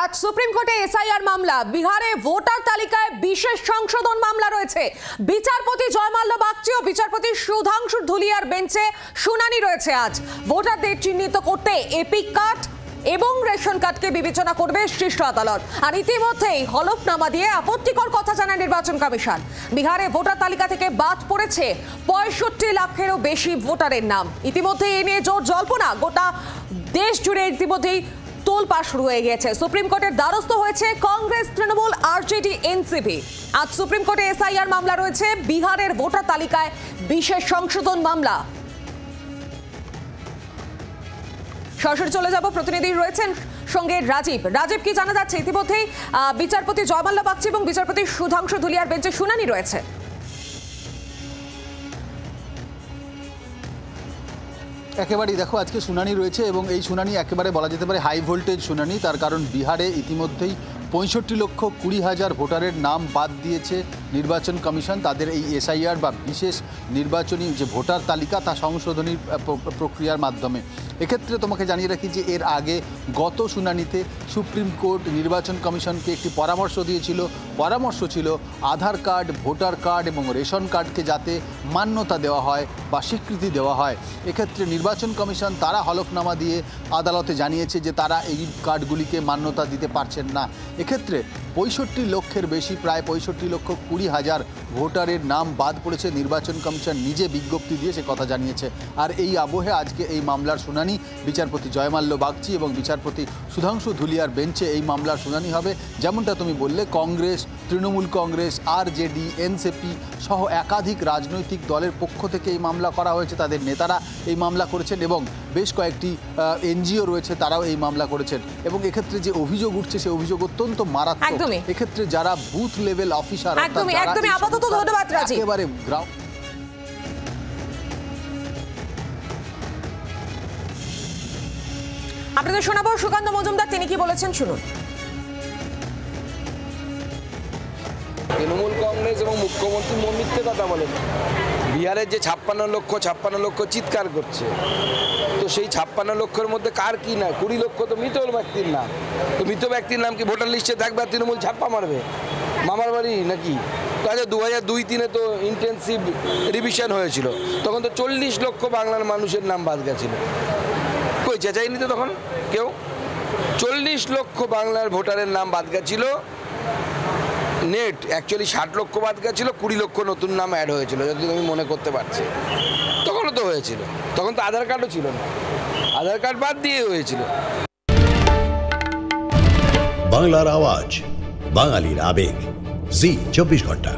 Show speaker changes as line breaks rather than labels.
আজ সুপ্রিম কোর্টে এসআইআর মামলা। বিহারে ভোটার তালিকায় বিশেষ সংশোধন মামলা রয়েছে। বিচারপতি জয়মাল্য বাগচি ও বিচারপতি সুধাংশু ধুলিয়ার বেঞ্চে শুনানি রয়েছে আজ। ভোটারদের চিহ্নিত করতে এপিক কার্ড এবং রেশন কার্ডকে বিবেচনা করবে শীর্ষ আদালত। আর ইতিমধ্যেই হলফনামা দিয়ে আপত্তিকর কথা জানায় নির্বাচন কমিশন। বিহারে ভোটার তালিকা থেকে বাদ পড়েছে 65 লাখেরও বেশি ভোটারের নাম। ইতিমধ্যে এ নিয়ে জোর জল্পনা গোটা দেশ জুড়ে ইতিমধ্যেই তোলপাড় শুরু হয়ে গেছে। সুপ্রিম কোর্টের দ্বারস্থ হয়েছে কংগ্রেস, তৃণমূল, আরজেডি, এনসিপি। আজ সুপ্রিম কোর্টে এসআইআর মামলা রয়েছে। বিহারের ভোটার তালিকায় বিশেষ সংশোধন মামলা। সরাসরি চলে যাব, প্রতিনিধি রয়েছেন সঙ্গে রাজীব। রাজীব, কি জানা যাচ্ছে? ইতিমধ্যেই বিচারপতি জয়মাল্য বাগচি এবং বিচারপতি সুধাংশু ধুলিয়ার বেঞ্চে শুনানি রয়েছে।
একেবারেই দেখো, আজকে শুনানি রয়েছে এবং এই শুনানি একেবারে বলা যেতে পারে হাই ভোল্টেজ শুনানি। তার কারণ বিহারে ইতিমধ্যেই 65,20,000 ভোটারের নাম বাদ দিয়েছে নির্বাচন কমিশন তাদের এই এসআইআর বা বিশেষ নির্বাচনী যে ভোটার তালিকা তা সংশোধনীর প্রক্রিয়ার মাধ্যমে। এক্ষেত্রে তোমাকে জানিয়ে রাখি যে এর আগে গত শুনানিতে সুপ্রিম কোর্ট নির্বাচন কমিশনকে একটি পরামর্শ দিয়েছিল। পরামর্শ ছিল আধার কার্ড, ভোটার কার্ড এবং রেশন কার্ডকে যাতে মান্যতা দেওয়া হয় বা স্বীকৃতি দেওয়া হয়। এক্ষেত্রে নির্বাচন কমিশন তারা হলফনামা দিয়ে আদালতে জানিয়েছে যে তারা এই কার্ডগুলিকে মান্যতা দিতে পারছেন না। এক্ষেত্রে 65 লক্ষের বেশি, প্রায় 65,20,000 ভোটারের নাম বাদ পড়েছে। নির্বাচন কমিশন নিজে বিজ্ঞপ্তি দিয়ে সে কথা জানিয়েছে। আর এই আবহে আজকে এই মামলার শুনানি বিচারপতি জয়মাল্য বাগচি এবং বিচারপতি সুধাংশু ধুলিয়ার বেঞ্চে এই মামলার শুনানি হবে। যেমনটা তুমি বললে, কংগ্রেস, তৃণমূল কংগ্রেস, আরজেডি, এনসিপি সহ একাধিক রাজনৈতিক দলের পক্ষ থেকে এই মামলা করা হয়েছে। তাদের নেতারা এই মামলা করেছেন এবং বেশ কয়েকটি এনজিও রয়েছে, তারাও এই মামলা করেছেন। এবং এক্ষেত্রে যে অভিযোগ উঠছে সে অভিযোগ অত্যন্ত মারাত্মক। এক্ষেত্রে যারা বুথ লেভেল অফিসার,
আপাতত ধন্যবাদ রাজীব।
একেবারে গ্রাউন্ড
আপনাদের শোনাবো সুকান্ত মজুমদার, তিনি কি বলেছেন শুনুন।
তৃণমূল কংগ্রেস এবং মুখ্যমন্ত্রী মিথ্যে কথা বলেন। বিহারের যে 56 লক্ষ চিৎকার করছে, তো সেই 56 লক্ষের মধ্যে কার কি না? 20 লক্ষ তো মৃত ব্যক্তির নাম। তো মৃত ব্যক্তির নাম কি ভোটার লিস্টে থাকবে আর তৃণমূল ছাপ্পা মারবে? মামার বাড়ি নাকি? তো আচ্ছা, 2002-03 তো ইন্টেন্সিভ রিভিশন হয়েছিল, তখন তো 40 লক্ষ বাংলার মানুষের নাম বাদ গেছিল। কই চেঁচাই নিত তখন কেউ? 40 লক্ষ বাংলার ভোটারের নাম বাদ গেছিল। নেট অ্যাকচুয়ালি 60 লক্ষ বাদ গেছিলো, 20 লক্ষ নতুন নাম অ্যাড হয়েছিল, যদি আমি মনে করতে পারছি। তখনও তো হয়েছিল, তখন তো আধার কার্ডও ছিল না, আধার কার্ড বাদ দিয়ে হয়েছিল।
বাংলার আওয়াজ, বাঙালির আবেগ, জি 24 ঘন্টা।